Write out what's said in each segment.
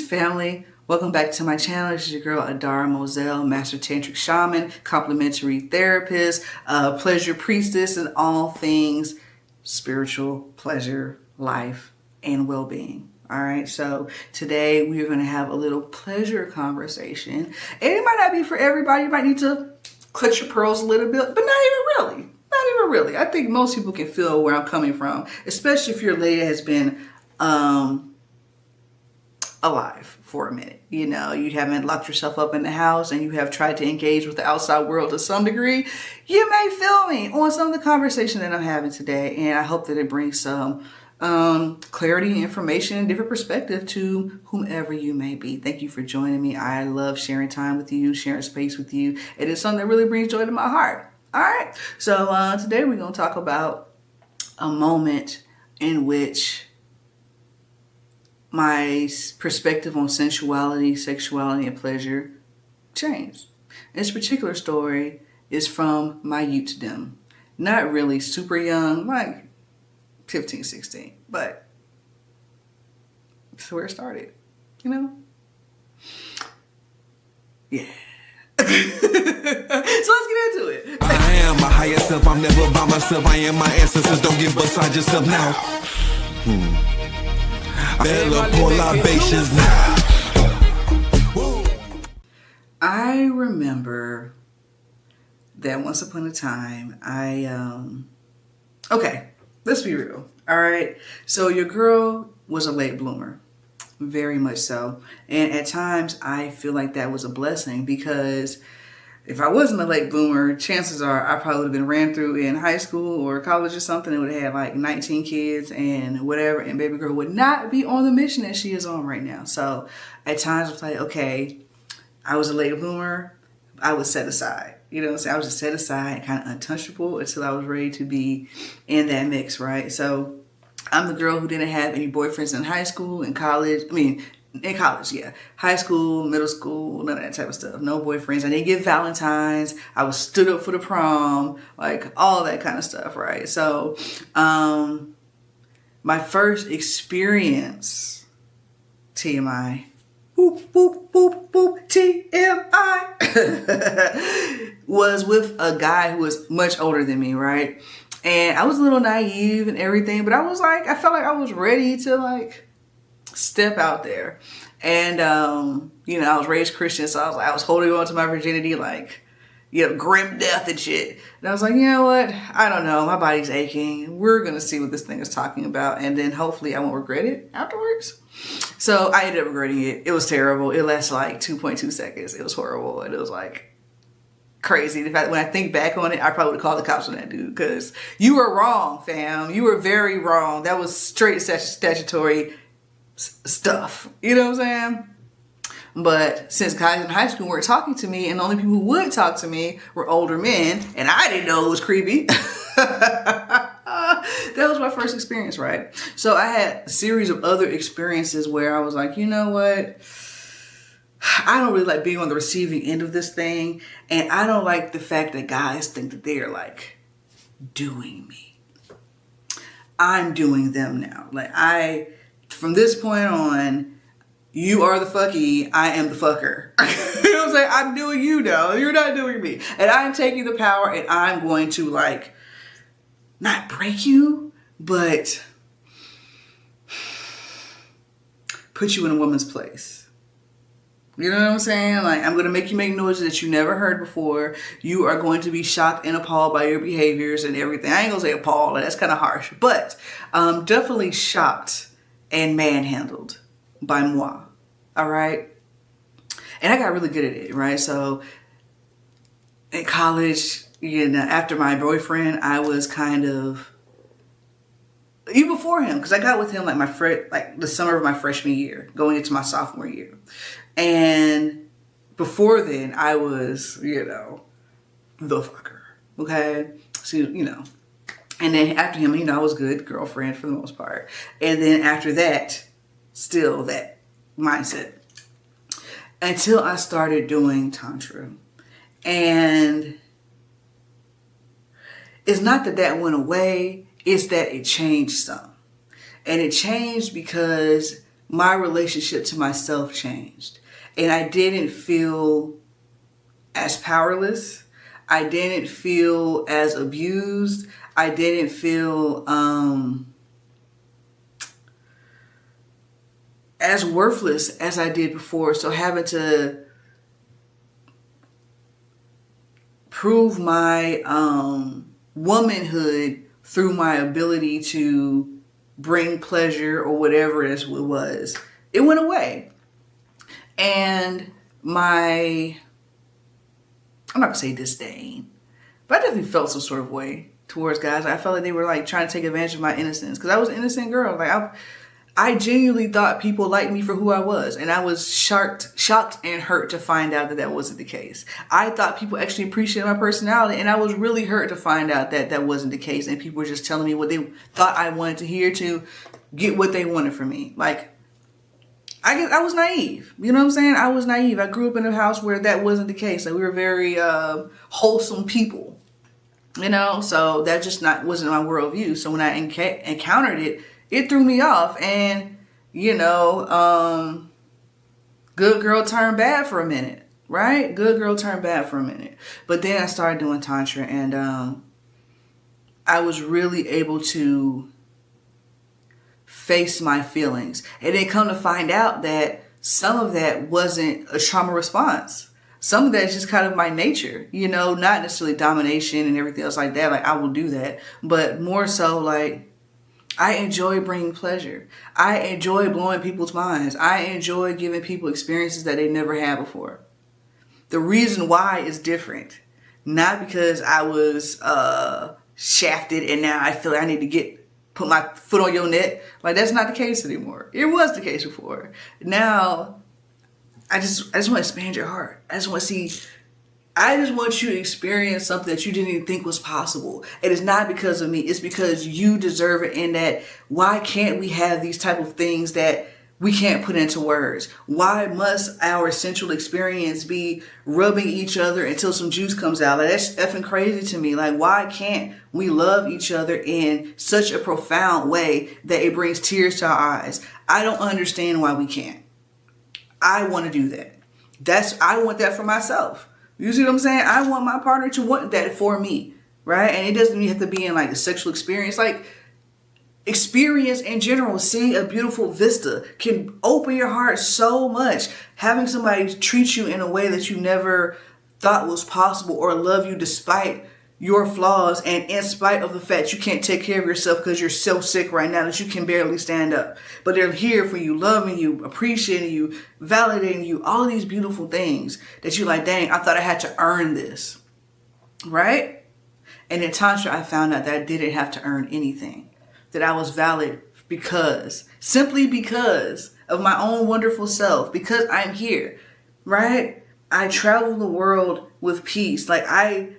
family. Welcome back to my channel. This is your girl Adara Moselle, Master Tantric Shaman, Complementary Therapist, Pleasure Priestess, and all things spiritual, pleasure, life, and well-being. All right, so today we are going to have a little pleasure conversation. And it might not be for everybody. You might need to clutch your pearls a little bit, but not even really. Not even really. I think most people can feel where I'm coming from, especially if your lady has been alive for a minute. You know, you haven't locked yourself up in the house and you have tried to engage with the outside world to some degree. You may feel me on some of the conversation that I'm having today, and I hope that it brings some clarity, information, and different perspective to whomever you may be. Thank you for joining me. I love sharing time with you, sharing space with you. It is something that really brings joy to my heart. All right, so today we're going to talk about a moment in which my perspective on sensuality, sexuality, and pleasure changed. This particular story is from my youth-dom. Not really super young, like 15, 16, but that's where it started, you know? Yeah. So let's get into it. I am my higher self, I'm never by myself. I am my ancestors, don't get beside yourself now. Libations now. I remember that once upon a time, okay, let's be real. All right. So your girl was a late bloomer, very much so. And at times I feel like that was a blessing, because if I wasn't a late bloomer, chances are I probably would have been ran through in high school or college or something. It would have had like 19 kids and whatever. And baby girl would not be on the mission that she is on right now. So at times it's like, okay, I was a late bloomer. I was set aside. You know what I'm saying? I was just set aside, kind of untouchable until I was ready to be in that mix, right? So I'm the girl who didn't have any boyfriends in high school and college. In college, yeah. High school, middle school, none of that type of stuff. No boyfriends. I didn't get Valentine's. I was stood up for the prom, like all that kind of stuff, right? So my first experience, TMI, boop, boop, boop, boop, TMI, was with a guy who was much older than me, right? And I was a little naive and everything, but I felt like I was ready to like step out there. And you know, I was raised Christian, so I was holding on to my virginity like, you know, grim death and shit. And I was like, you know what, I don't know, my body's aching, we're gonna see what this thing is talking about, and then hopefully I won't regret it afterwards. So I ended up regretting it. It was terrible. It lasted like 2.2 seconds. It was horrible, and it was like crazy. In fact, when I think back on it, I probably would have called the cops on that dude, because you were wrong, fam. You were very wrong. That was straight statutory stuff, you know what I'm saying? But since guys in high school weren't talking to me, and the only people who would talk to me were older men, and I didn't know it was creepy. That was my first experience, right? So I had a series of other experiences where I was like, you know what, I don't really like being on the receiving end of this thing, and I don't like the fact that guys think that they're like doing me. I'm doing them now. Like from this point on, you are the fucky, I am the fucker. You know what I'm saying? I'm doing you now, you're not doing me. And I'm taking the power, and I'm going to like, not break you, but put you in a woman's place. You know what I'm saying? Like, I'm going to make you make noises that you never heard before. You are going to be shocked and appalled by your behaviors and everything. I ain't going to say appalled, that's kind of harsh, but definitely shocked and manhandled by moi. All right. And I got really good at it, right? So in college, you know, after my boyfriend, I was kind of, even before him, because I got with him like the summer of my freshman year, going into my sophomore year. And before then, I was, you know, the fucker. Okay. So, you know, and then after him, you know, I was good girlfriend for the most part. And then after that, still that mindset. Until I started doing Tantra. And it's not that that went away, it's that it changed some. And it changed because my relationship to myself changed. And I didn't feel as powerless. I didn't feel as abused. I didn't feel as worthless as I did before. So having to prove my womanhood through my ability to bring pleasure or whatever it was, it went away. And I'm not gonna say disdain, but I definitely felt some sort of way towards guys. I felt like they were like trying to take advantage of my innocence, because I was an innocent girl. Like I genuinely thought people liked me for who I was, and I was shocked and hurt to find out that that wasn't the case. I thought people actually appreciated my personality, and I was really hurt to find out that that wasn't the case, and people were just telling me what they thought I wanted to hear to get what they wanted from me. Like, I was naive. You know what I'm saying? I was naive. I grew up in a house where that wasn't the case. Like, we were very wholesome people, you know? So that just wasn't my worldview. So when I encountered it, it threw me off. And, you know, good girl turned bad for a minute, right? Good girl turned bad for a minute. But then I started doing Tantra, and I was really able to face my feelings. And then come to find out that some of that wasn't a trauma response. Some of that is just kind of my nature, you know, not necessarily domination and everything else like that. Like, I will do that, but more so like, I enjoy bringing pleasure. I enjoy blowing people's minds. I enjoy giving people experiences that they never had before. The reason why is different. Not because I was shafted and now I feel like I need to put my foot on your neck. Like, that's not the case anymore. It was the case before. Now, I just want to expand your heart. I just want you to experience something that you didn't even think was possible. It is not because of me. It's because you deserve it. And that, why can't we have these type of things that we can't put into words? Why must our sensual experience be rubbing each other until some juice comes out? Like, that's effing crazy to me. Like, why can't we love each other in such a profound way that it brings tears to our eyes? I don't understand why we can't. I want to do that. I want that for myself. You see what I'm saying? I want my partner to want that for me, right? And it doesn't even have to be in like a sexual experience. Like, experience in general, seeing a beautiful vista can open your heart so much. Having somebody treat you in a way that you never thought was possible, or love you despite your flaws and in spite of the fact you can't take care of yourself because you're so sick right now that you can barely stand up. But they're here for you, loving you, appreciating you, validating you, all these beautiful things that you're like, dang, I thought I had to earn this, right? And in Tantra, I found out that I didn't have to earn anything. That I was valid simply because of my own wonderful self, because I'm here, right? I travel the world with peace. Like, I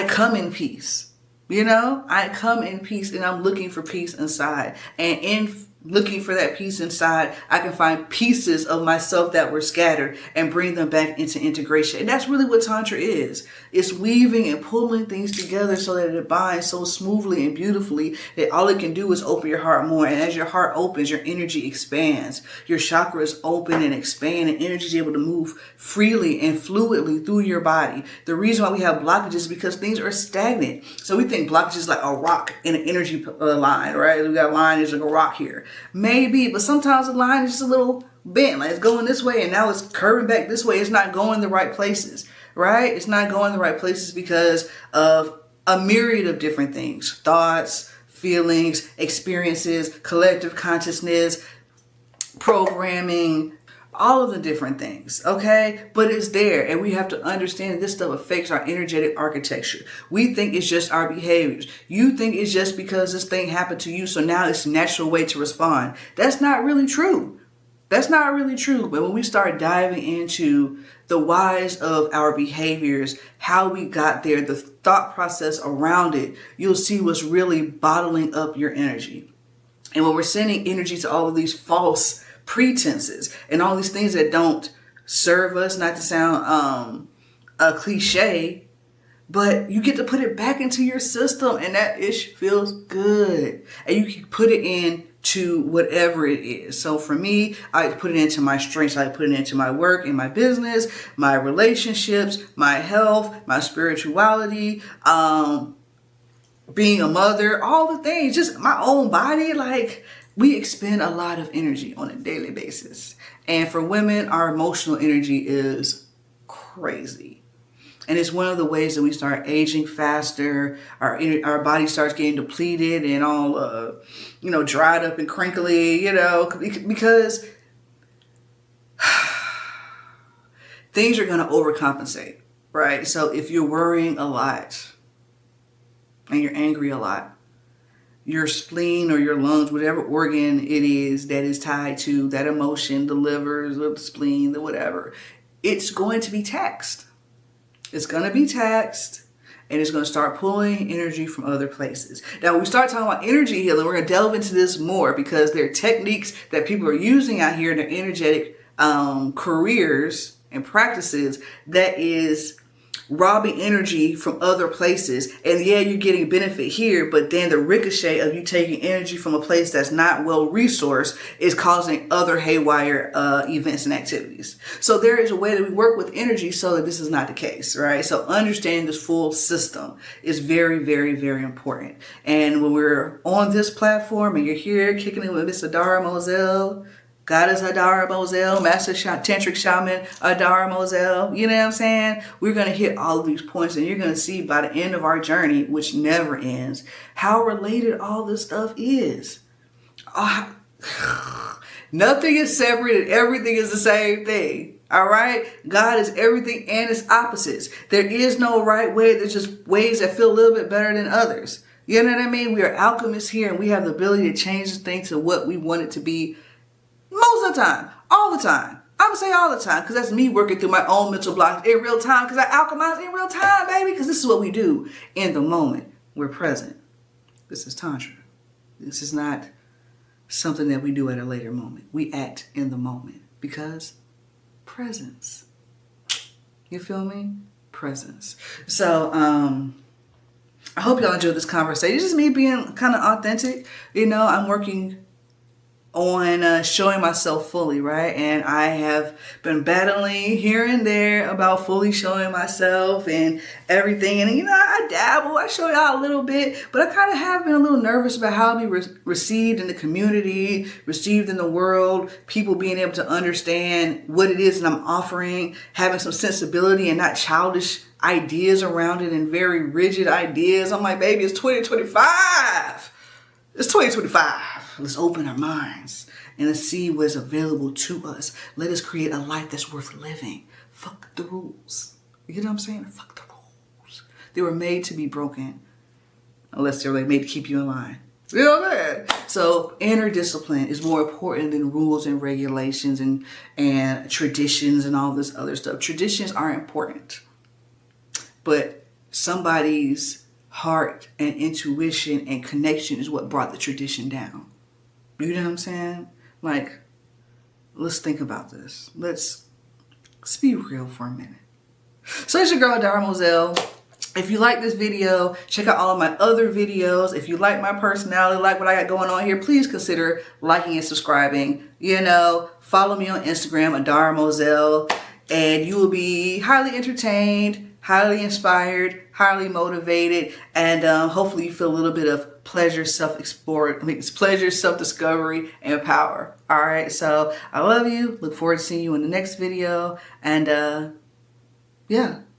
come in peace, you know? I come in peace, and I'm looking for peace inside. And in looking for that peace inside, I can find pieces of myself that were scattered and bring them back into integration. And that's really what Tantra is. It's weaving and pulling things together so that it binds so smoothly and beautifully that all it can do is open your heart more. And as your heart opens, your energy expands. Your chakras open and expand, and energy is able to move freely and fluidly through your body. The reason why we have blockages is because things are stagnant. So we think blockages is like a rock in an energy line, right? We got a line, there's like a rock here. Maybe, but sometimes the line is just a little bent. Like, it's going this way and now it's curving back this way. It's not going the right places, right? It's not going the right places because of a myriad of different things. Thoughts, feelings, experiences, collective consciousness, programming, all of the different things, okay? But it's there, and we have to understand that this stuff affects our energetic architecture. We think it's just our behaviors. You think it's just because this thing happened to you, so now it's a natural way to respond. That's not really true. That's not really true. But when we start diving into the whys of our behaviors, how we got there, the thought process around it, you'll see what's really bottling up your energy. And when we're sending energy to all of these false pretenses and all these things that don't serve us, not to sound a cliche, but you get to put it back into your system, and that ish feels good. And you can put it in to whatever it is. So for me, I put it into my strengths. I put it into my work, in my business, my relationships, my health, my spirituality, being a mother, all the things, just my own body. Like, we expend a lot of energy on a daily basis. And for women, our emotional energy is crazy. And it's one of the ways that we start aging faster. Our body starts getting depleted and all, dried up and crinkly, because things are going to overcompensate, right? So if you're worrying a lot and you're angry a lot, your spleen or your lungs, whatever organ it is that is tied to that emotion, the livers or the spleen, the whatever, it's going to be taxed. It's going to be taxed, and it's going to start pulling energy from other places. Now, when we start talking about energy healing, we're going to delve into this more, because there are techniques that people are using out here in their energetic careers and practices that is robbing energy from other places. And yeah, you're getting benefit here, but then the ricochet of you taking energy from a place that's not well resourced is causing other haywire events and activities. So there is a way that we work with energy so that this is not the case, right? So understanding this full system is very, very, very important. And when we're on this platform and you're here kicking it with Miss Adara Moselle, Goddess Adara Moselle, Master Tantric Shaman Adara Moselle, you know what I'm saying? We're going to hit all of these points, and you're going to see by the end of our journey, which never ends, how related all this stuff is. Nothing is separate and everything is the same thing. All right? God is everything and its opposites. There is no right way. There's just ways that feel a little bit better than others. You know what I mean? We are alchemists here, and we have the ability to change the thing to what we want it to be. Most of the time, all the time. I'm going to say all the time, because that's me working through my own mental blocks in real time, because I alchemize in real time, baby, because this is what we do in the moment. We're present. This is Tantra. This is not something that we do at a later moment. We act in the moment, because presence. You feel me? Presence. So, I hope y'all enjoyed this conversation. It's just me being kind of authentic. I'm working on showing myself fully, right? And I have been battling here and there about fully showing myself and everything. And, I dabble, I show y'all a little bit, but I kind of have been a little nervous about how I'll be received in the community, received in the world, people being able to understand what it is that I'm offering, having some sensibility and not childish ideas around it and very rigid ideas. I'm like, baby, it's 2025. It's 2025. Let's open our minds and let's see what's available to us. Let us create a life that's worth living. Fuck the rules. You know what I'm saying? Fuck the rules. They were made to be broken, unless they're made to keep you in line. You know what I'm saying? So inner discipline is more important than rules and regulations and traditions and all this other stuff. Traditions are important, but somebody's heart and intuition and connection is what brought the tradition down. You know what I'm saying? Like, let's think about this. Let's be real for a minute. So it's your girl, Adara Moselle. If you like this video, check out all of my other videos. If you like my personality, like what I got going on here, please consider liking and subscribing. Follow me on Instagram, Adara Moselle, and you will be highly entertained, highly inspired, highly motivated, and hopefully you feel a little bit of pleasure, self-discovery, and power. All right, so I love you. Look forward to seeing you in the next video, and yeah.